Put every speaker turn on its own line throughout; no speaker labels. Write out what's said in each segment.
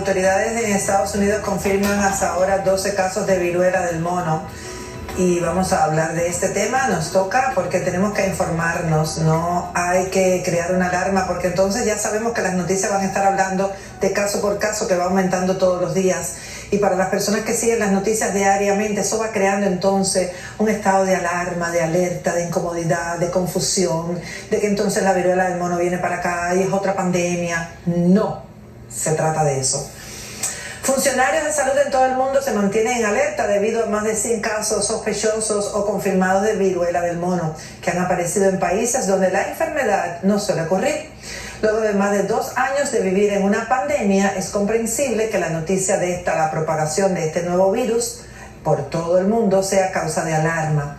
autoridades en Estados Unidos confirman hasta ahora 12 casos de viruela del mono. Y vamos a hablar de este tema, nos toca porque tenemos que informarnos, no hay que crear una alarma porque entonces ya sabemos que las noticias van a estar hablando de caso por caso que va aumentando todos los días. Y para las personas que siguen las noticias diariamente, eso va creando entonces un estado de alarma, de alerta, de incomodidad, de confusión, de que entonces la viruela del mono viene para acá y es otra pandemia. No se trata de eso. Funcionarios de salud en todo el mundo se mantienen en alerta debido a más de 100 casos sospechosos o confirmados de viruela del mono que han aparecido en países donde la enfermedad no suele ocurrir. Luego de más de 2 años de vivir en una pandemia, es comprensible que la noticia de la propagación de este nuevo virus por todo el mundo sea causa de alarma.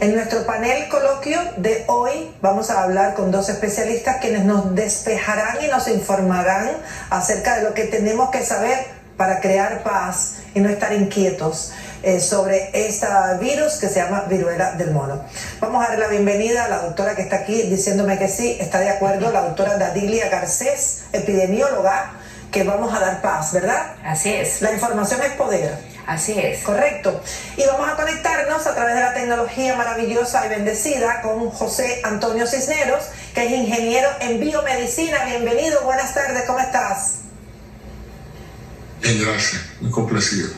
En nuestro panel coloquio de hoy vamos a hablar con 2 especialistas quienes nos despejarán y nos informarán acerca de lo que tenemos que saber para crear paz y no estar inquietos sobre este virus que se llama viruela del mono. Vamos a dar la bienvenida a la doctora que está aquí diciéndome que sí, está de acuerdo, la doctora Dadilia Garcés, epidemióloga, que vamos a dar paz, ¿verdad?
Así es.
La información es poder.
Así es.
Correcto. Y vamos a conectarnos a través de la tecnología maravillosa y bendecida con José Antonio Cisneros, que es ingeniero en biomedicina. Bienvenido, buenas tardes, ¿cómo estás?
Bien, gracias, muy complacido.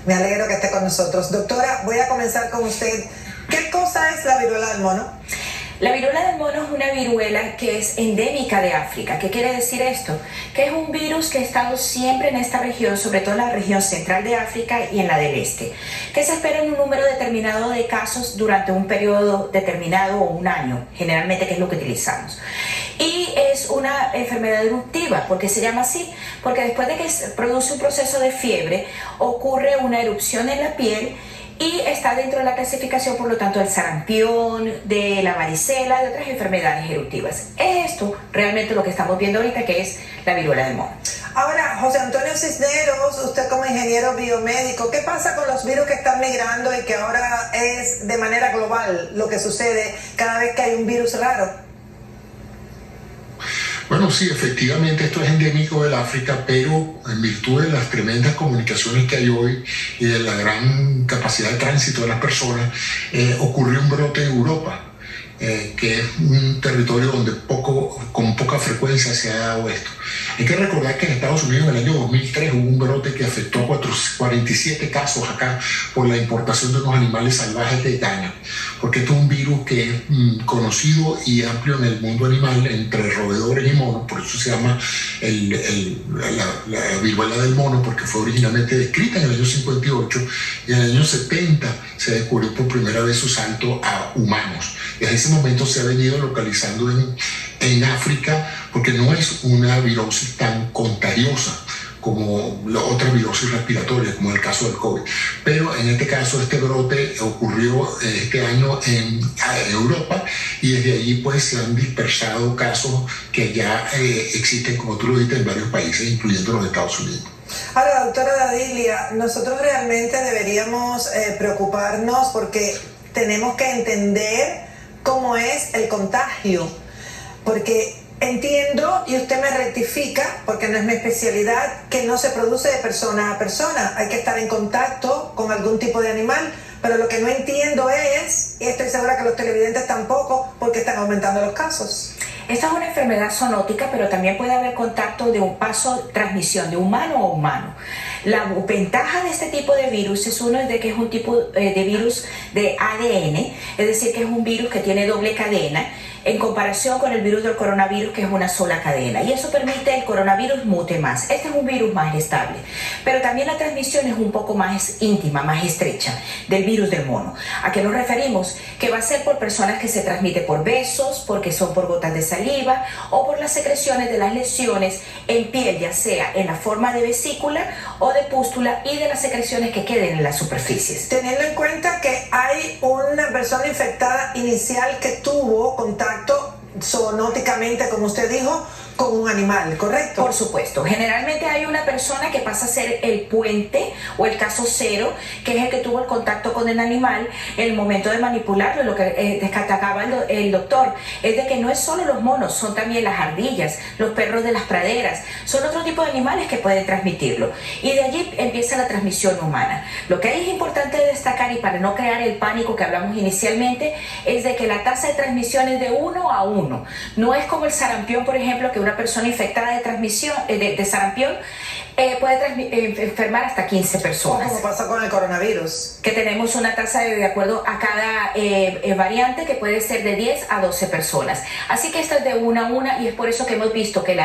Me alegro que esté con nosotros. Doctora, voy a comenzar con usted. ¿Qué cosa es la viruela del mono?
La viruela del mono es una viruela que es endémica de África. ¿Qué quiere decir esto? Que es un virus que ha estado siempre en esta región, sobre todo en la región central de África y en la del este, que se espera en un número determinado de casos durante un periodo determinado o un año, generalmente, que es lo que utilizamos. Y es una enfermedad eruptiva. ¿Por qué se llama así? Porque después de que se produce un proceso de fiebre, ocurre una erupción en la piel y está dentro de la clasificación, por lo tanto, del sarampión, de la varicela, de otras enfermedades eruptivas. Es esto realmente lo que estamos viendo ahorita, que es la viruela del mono.
Ahora, José Antonio Cisneros, usted como ingeniero biomédico, ¿qué pasa con los virus que están migrando y que ahora es de manera global lo que sucede cada vez que hay un virus raro?
Bueno, sí, efectivamente esto es endémico del África, pero en virtud de las tremendas comunicaciones que hay hoy y de la gran capacidad de tránsito de las personas, ocurrió un brote en Europa, que es un territorio donde con poca frecuencia se ha dado esto. Hay que recordar que en Estados Unidos en el año 2003 hubo un brote que afectó a 47 casos acá por la importación de unos animales salvajes de caña, porque esto es un virus que es conocido y amplio en el mundo animal entre roedores y monos, por eso se llama la viruela del mono, porque fue originalmente descrita en el año 58 y en el año 70 se descubrió por primera vez su salto a humanos. Desde ese momento se ha venido localizando en África porque no es una virosis tan contagiosa como la otra virosis respiratoria, como en el caso del COVID. Pero en este caso, este brote ocurrió este año en Europa y desde allí pues se han dispersado casos que ya existen, como tú lo dijiste, en varios países, incluyendo los Estados Unidos.
Ahora, doctora Dadilia, nosotros realmente deberíamos preocuparnos porque tenemos que entender cómo es el contagio, porque entiendo, y usted me rectifica, porque no es mi especialidad, que no se produce de persona a persona, hay que estar en contacto con algún tipo de animal, pero lo que no entiendo es, y estoy segura que los televidentes tampoco, porque están aumentando los casos.
Esta es una enfermedad zoonótica, pero también puede haber contacto de un paso transmisión de humano a humano. La ventaja de este tipo de virus es de que es un tipo de virus de ADN, es decir, que es un virus que tiene doble cadena, en comparación con el virus del coronavirus, que es una sola cadena, y eso permite que el coronavirus mute más. Este es un virus más estable, pero también la transmisión es un poco más íntima, más estrecha del virus del mono. ¿A qué nos referimos? Que va a ser por personas que se transmite por besos, porque son por gotas de saliva o por las secreciones de las lesiones en piel, ya sea en la forma de vesícula o de pústula, y de las secreciones que queden en las superficies.
Teniendo en cuenta que hay una persona infectada inicial que tuvo contacto zoonóticamente, como usted dijo, con un animal, ¿correcto?
Por supuesto. Generalmente hay una persona que pasa a ser el puente o el caso cero, que es el que tuvo el contacto con el animal en el momento de manipularlo. Lo que destacaba el doctor es de que no es solo los monos, son también las ardillas, los perros de las praderas, son otro tipo de animales que pueden transmitirlo. Y de allí empieza la transmisión humana. Lo que es importante destacar, y para no crear el pánico que hablamos inicialmente, es de que la tasa de transmisión es de 1 a 1. No es como el sarampión, por ejemplo, que una persona infectada de transmisión de sarampión puede enfermar hasta 15 personas.
O como pasa con el coronavirus.
Que tenemos una tasa de acuerdo a cada variante que puede ser de 10 a 12 personas. Así que esta es de 1 a 1 y es por eso que hemos visto que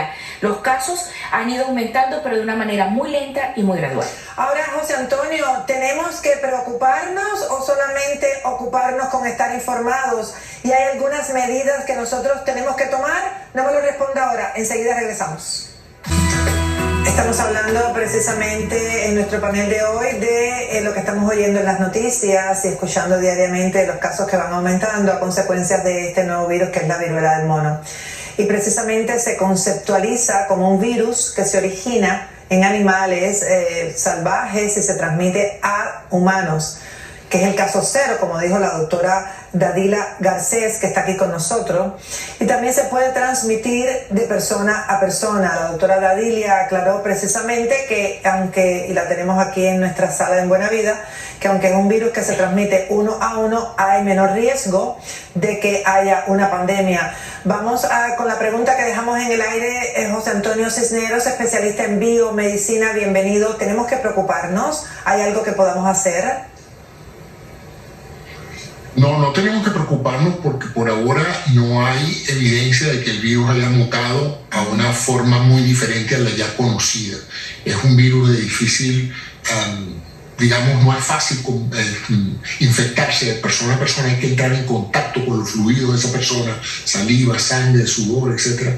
los casos han ido aumentando, pero de una manera muy lenta y muy gradual.
Ahora, José Antonio, ¿tenemos que preocuparnos o solamente ocuparnos con estar informados? ¿Y hay algunas medidas que nosotros tenemos que tomar? No me lo responda ahora, enseguida regresamos. Estamos hablando precisamente en nuestro panel de hoy de lo que estamos oyendo en las noticias y escuchando diariamente de los casos que van aumentando a consecuencias de este nuevo virus que es la viruela del mono. Y precisamente se conceptualiza como un virus que se origina en animales salvajes y se transmite a humanos, que es el caso cero, como dijo la doctora Dadila Garcés, que está aquí con nosotros, y también se puede transmitir de persona a persona. La doctora Dadilia aclaró precisamente que aunque, y la tenemos aquí en nuestra sala en Buena Vida, que aunque es un virus que se transmite 1 a 1, hay menor riesgo de que haya una pandemia. Vamos con la pregunta que dejamos en el aire. José Antonio Cisneros, especialista en biomedicina, bienvenido. ¿Tenemos que preocuparnos? ¿Hay algo que podamos hacer?
No tenemos que preocuparnos porque por ahora no hay evidencia de que el virus haya mutado a una forma muy diferente a la ya conocida. Es un virus de difícil, digamos, no es fácil infectarse de persona a persona, hay que entrar en contacto con los fluidos de esa persona, saliva, sangre, sudor, etc.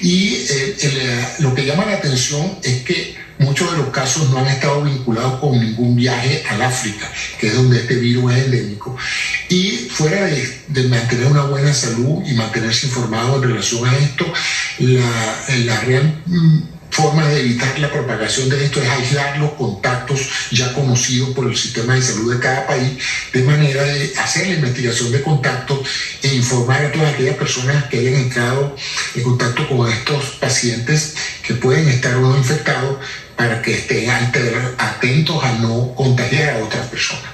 Y lo que llama la atención es que muchos de los casos no han estado vinculados con ningún viaje al África, que es donde este virus es endémico. Y fuera de mantener una buena salud y mantenerse informado en relación a esto, la real forma de evitar la propagación de esto es aislar los contactos ya conocidos por el sistema de salud de cada país, de manera de hacer la investigación de contactos e informar a todas aquellas personas que hayan entrado en contacto con estos pacientes que pueden estar o no infectados, para que estén atentos a no contagiar a otras personas.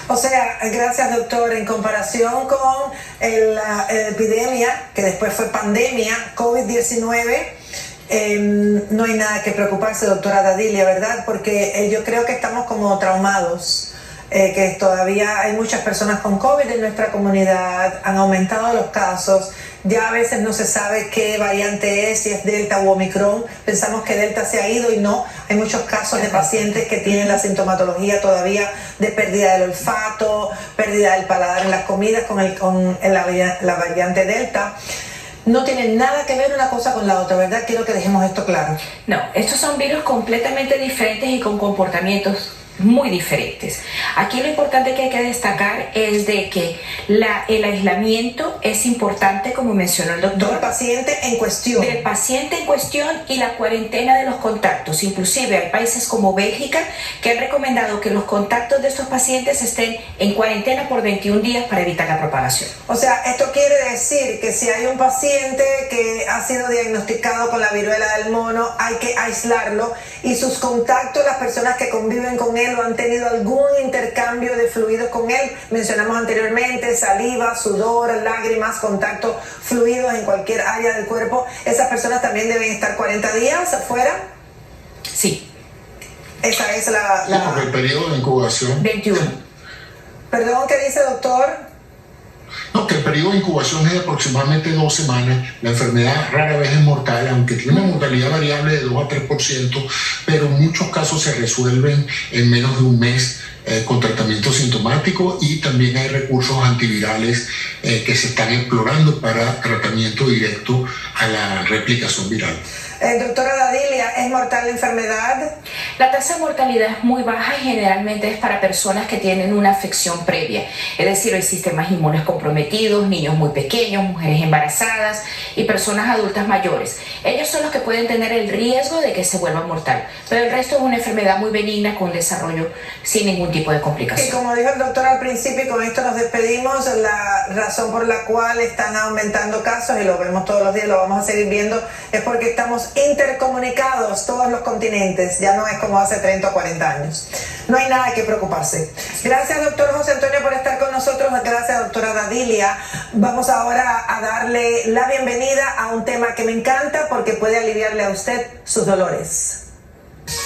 O sea, gracias doctor, en comparación con la epidemia, que después fue pandemia, COVID-19, no hay nada que preocuparse, doctora Dadilia, ¿verdad? Porque yo creo que estamos como traumados, que todavía hay muchas personas con COVID en nuestra comunidad, han aumentado los casos, ya a veces no se sabe qué variante es, si es Delta u Omicron, pensamos que Delta se ha ido y no, hay muchos casos de pacientes que tienen la sintomatología todavía de pérdida del olfato, pérdida del paladar en las comidas con la variante Delta. No tienen nada que ver una cosa con la otra, ¿verdad? Quiero que dejemos esto claro.
No, estos son virus completamente diferentes y con comportamientos muy diferentes. Aquí lo importante que hay que destacar es de que el aislamiento es importante, como mencionó el doctor.
Del paciente en cuestión.
Del paciente en cuestión y la cuarentena de los contactos. Inclusive hay países como Bélgica que han recomendado que los contactos de estos pacientes estén en cuarentena por 21 días para evitar la propagación.
O sea, esto quiere decir que si hay un paciente que ha sido diagnosticado con la viruela del mono, hay que aislarlo y sus contactos, las personas que conviven con él o han tenido algún intercambio de fluidos con él, mencionamos anteriormente, saliva, sudor, lágrimas, contactos fluidos en cualquier área del cuerpo, esas personas también deben estar 40 días afuera.
Sí.
Esa es
Porque el periodo de incubación.
21.
Perdón, ¿qué dice doctor?
No, que el periodo de incubación es de aproximadamente 2 semanas. La enfermedad rara vez es mortal, aunque tiene una mortalidad variable de 2 a 3%, pero muchos casos se resuelven en menos de un mes con tratamiento sintomático, y también hay recursos antivirales que se están explorando para tratamiento directo a la replicación viral.
Doctora Dadilia, ¿es mortal la enfermedad?
La tasa de mortalidad es muy baja y generalmente es para personas que tienen una afección previa, es decir, hay sistemas inmunes comprometidos, niños muy pequeños, mujeres embarazadas y personas adultas mayores. Ellos son los que pueden tener el riesgo de que se vuelva mortal, pero el resto es una enfermedad muy benigna con desarrollo sin ningún tipo de complicación.
Y como dijo el doctor al principio, y con esto nos despedimos, la razón por la cual están aumentando casos, y lo vemos todos los días, lo vamos a seguir viendo, es porque estamos intercomunicados todos los continentes, ya no es como hace 30 o 40 años. No hay nada que preocuparse. Gracias, doctor José Antonio, por estar con nosotros. Gracias, doctora Dadilia. Vamos ahora a darle la bienvenida a un tema que me encanta porque puede aliviarle a usted sus dolores.